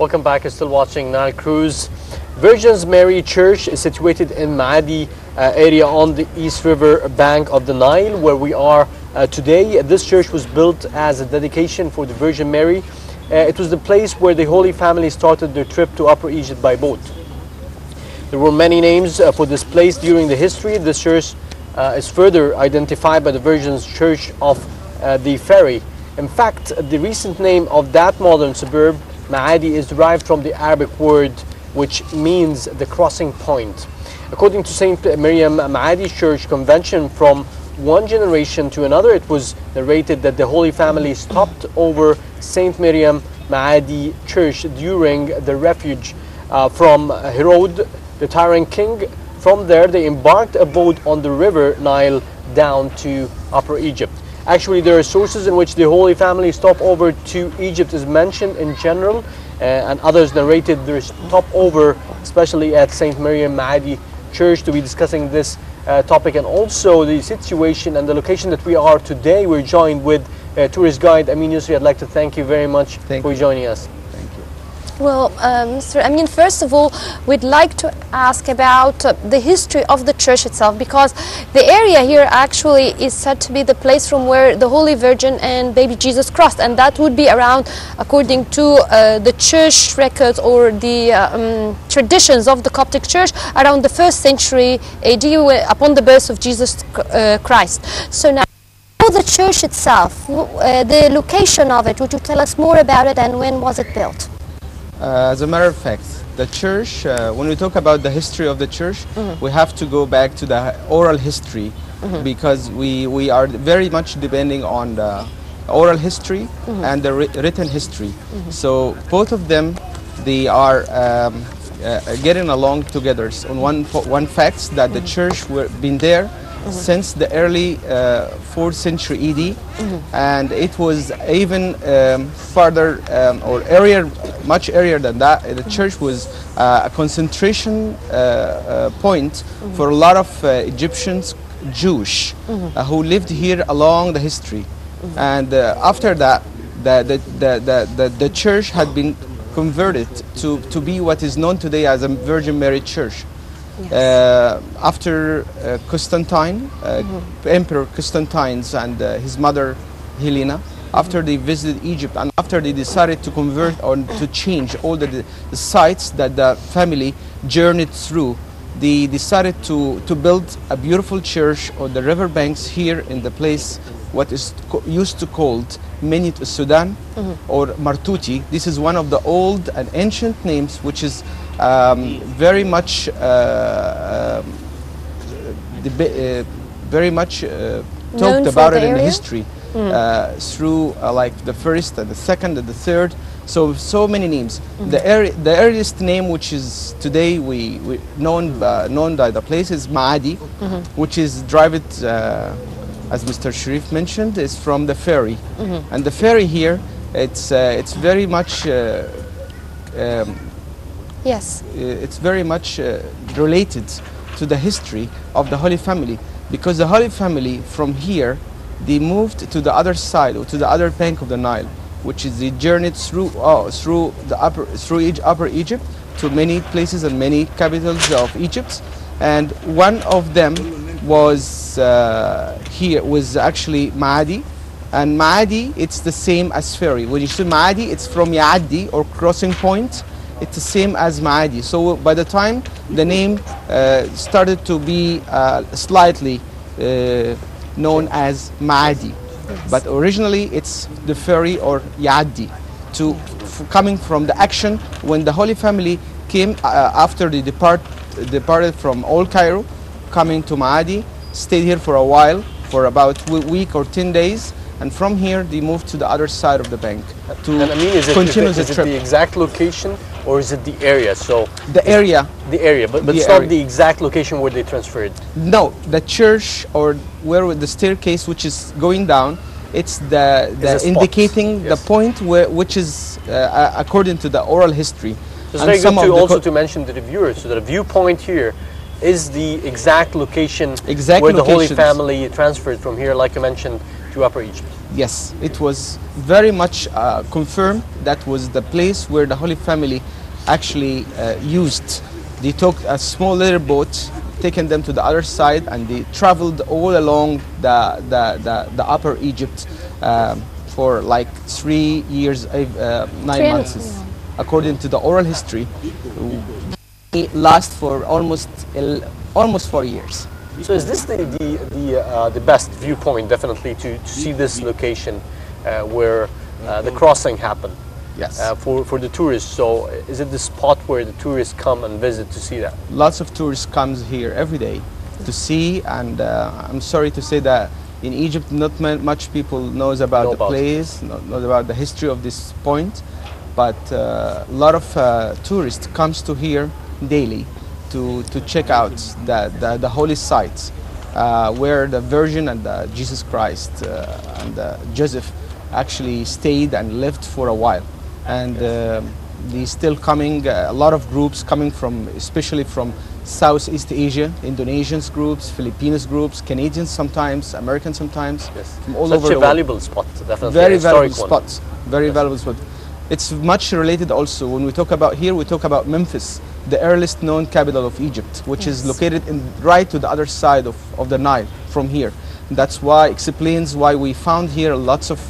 Welcome back. You're still watching Nile Cruise. Virgin Mary Church is situated in Maadi area on the East River bank of the Nile, where we are today. This church was built as a dedication for the Virgin Mary. It was the place where the Holy Family started their trip to Upper Egypt by boat. There were many names for this place during the history. This church is further identified by the Virgin's Church of the Ferry. In fact, the recent name of that modern suburb, Maadi, is derived from the Arabic word which means the crossing point. According to St. Miriam Maadi Church Convention, from one generation to another, it was narrated that the Holy Family stopped over St. Miriam Maadi Church during the refuge from Herod, the tyrant king. From there, they embarked a boat on the river Nile down to Upper Egypt. Actually, there are sources in which the Holy Family stopover to Egypt is mentioned in general, and others narrated their stopover, especially at St. Miriam Maadi Church, to be discussing this topic and also the situation and the location that we are today. We're joined with tourist guide Amin Yousry. I'd like to thank you very much for joining us. Well, Mr. Amin, first of all, we'd like to ask about the history of the church itself, because the area here actually is said to be the place from where the Holy Virgin and baby Jesus crossed, and that would be around, according to the church records or the traditions of the Coptic Church, around the 1st century AD, upon the birth of Jesus Christ. So now, the church itself, the location of it, would you tell us more about it, and when was it built? As a matter of fact, the church, when we talk about the history of the church, we have to go back to the oral history, because we are very much depending on the oral history and the written history. So both of them, they are getting along together. On one fact that the church been there since the early 4th century AD, and it was even further or much earlier than that. The church was a concentration point for a lot of Egyptians, Jewish, who lived here along the history. And after that, the church had been converted to be what is known today as a Virgin Mary Church. After Constantine, Emperor Constantine and his mother Helena, after they visited Egypt and after they decided to convert or to change all the sites that the family journeyed through, they decided to build a beautiful church on the river banks here in the place what is used to called Menit Sudan or Martuti. This is one of the old and ancient names which is very much talked about it in the history through like the 1st and the 2nd and the 3rd. So many names. The earliest name which is today we known by the place is Maadi, which is derived, as Mr. Sharif mentioned, is from the ferry. And the ferry here, it's very much it's very much related to the history of the Holy Family, because the Holy Family from here, they moved to the other side or to the other bank of the Nile, which is they journeyed through Upper Egypt to many places and many capitals of Egypt, and one of them was actually Maadi. And Maadi, it's the same as ferry. When you say Maadi, it's from Yaadi or crossing point. It's the same as Maadi. So by the time the name started to be slightly known as Maadi, but originally it's the ferry or Yaadi, coming from the action when the Holy Family came after they departed from Old Cairo, coming to Maadi, stayed here for a while, for about a week or 10 days, and from here they moved to the other side of the bank to continue the trip. Is it the exact location or is it the area? So the area, but it's not the exact location where they transferred. No, the church or where the staircase which is going down, it's the indicating the point which is according to the oral history. It's very good to also to mention to the viewers, so that the viewpoint here is the exact location where the Holy Family transferred from here, like you mentioned, to Upper Egypt. Yes, it was very much confirmed that was the place where the Holy Family actually used. They took a small little boat, taken them to the other side, and they traveled all along the Upper Egypt for like 3 years, 9 months. According to the oral history, it lasts for almost 4 years. So is this the best viewpoint, definitely, to see this location where the crossing happened? Yes. For the tourists. So is it the spot where the tourists come and visit to see that? Lots of tourists comes here every day to see, and I'm sorry to say that in Egypt not much people knows about the place, knows about the history of this point, but a lot of tourists comes to here daily to check out the holy sites where the Virgin and Jesus Christ and Joseph actually stayed and lived for a while. And they still coming, a lot of groups coming from, especially from Southeast Asia, Indonesians groups, Filipinos groups, Canadians sometimes, Americans sometimes, yes. from all Such over the world. Such a valuable spot, definitely. Very valuable spot, very yes. valuable spot. It's much related also, when we talk about here, we talk about Memphis, the earliest known capital of Egypt, which is located right to the other side of the Nile from here. And that's why, explains why we found here lots of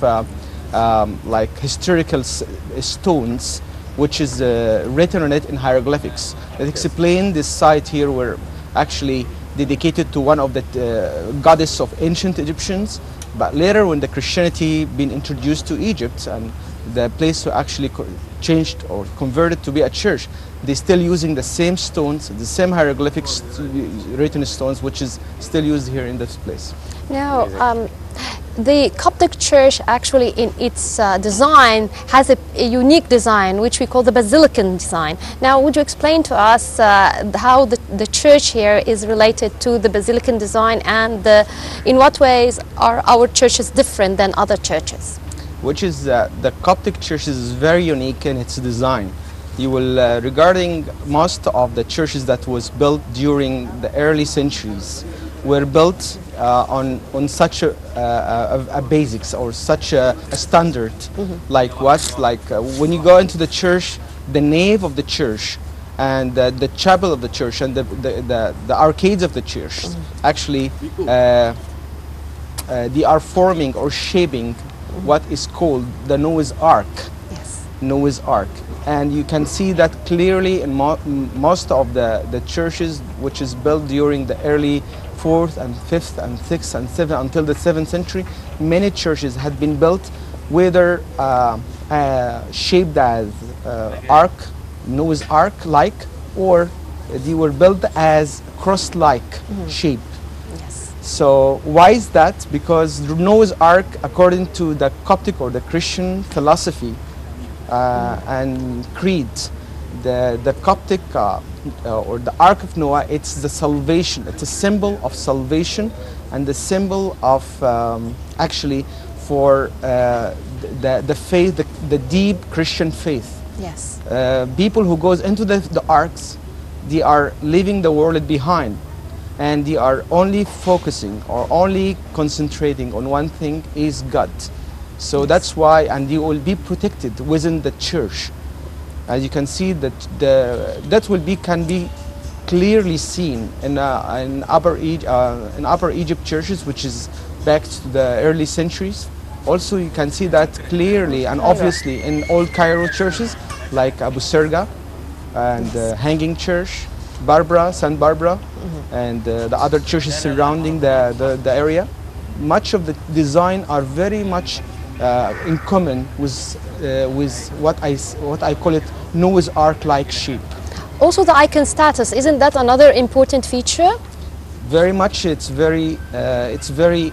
like historical stones, which is written on it in hieroglyphics. That explain this site here were actually dedicated to one of the goddess of ancient Egyptians, but later when the Christianity been introduced to Egypt and the place actually changed or converted to be a church, they're still using the same stones, the same hieroglyphics written stones, which is still used here in this place. Now, the Coptic church actually in its design has a unique design which we call the basilican design. Now, would you explain to us how the church here is related to the basilican design, and in what ways are our churches different than other churches? Which is the Coptic church is very unique in its design. You will, regarding most of the churches that was built during the early centuries, were built on such a basics or such a standard. Like what? Like when you go into the church, the nave of the church and the chapel of the church and the arcades of the church, actually they are forming or shaping what is called the Noah's Ark. Yes. Noah's Ark. And you can see that clearly in most of the churches which is built during the early 4th and 5th and 6th and 7th until the 7th century. Many churches had been built whether shaped as ark, Noah's Ark like, or they were built as cross-like shape. Yes. So why is that? Because Noah's Ark, according to the Coptic or the Christian philosophy and creed, the Coptic or the Ark of Noah, it's the salvation. It's a symbol of salvation and the symbol of actually for the faith, the deep Christian faith. Yes. People who goes into the arks, they are leaving the world behind, and they are only focusing or only concentrating on one thing, is God. So that's why, and they will be protected within the church. As you can see, that can be clearly seen in Upper Egypt churches, which is back to the early centuries. Also, you can see that clearly and obviously in old Cairo churches like Abu Serga and Hanging Church, St. Barbara, and the other churches surrounding the area. Much of the design are very much in common with what I call it Noah's Ark-like shape. Also, the icon status, isn't that another important feature? Very much. It's very important.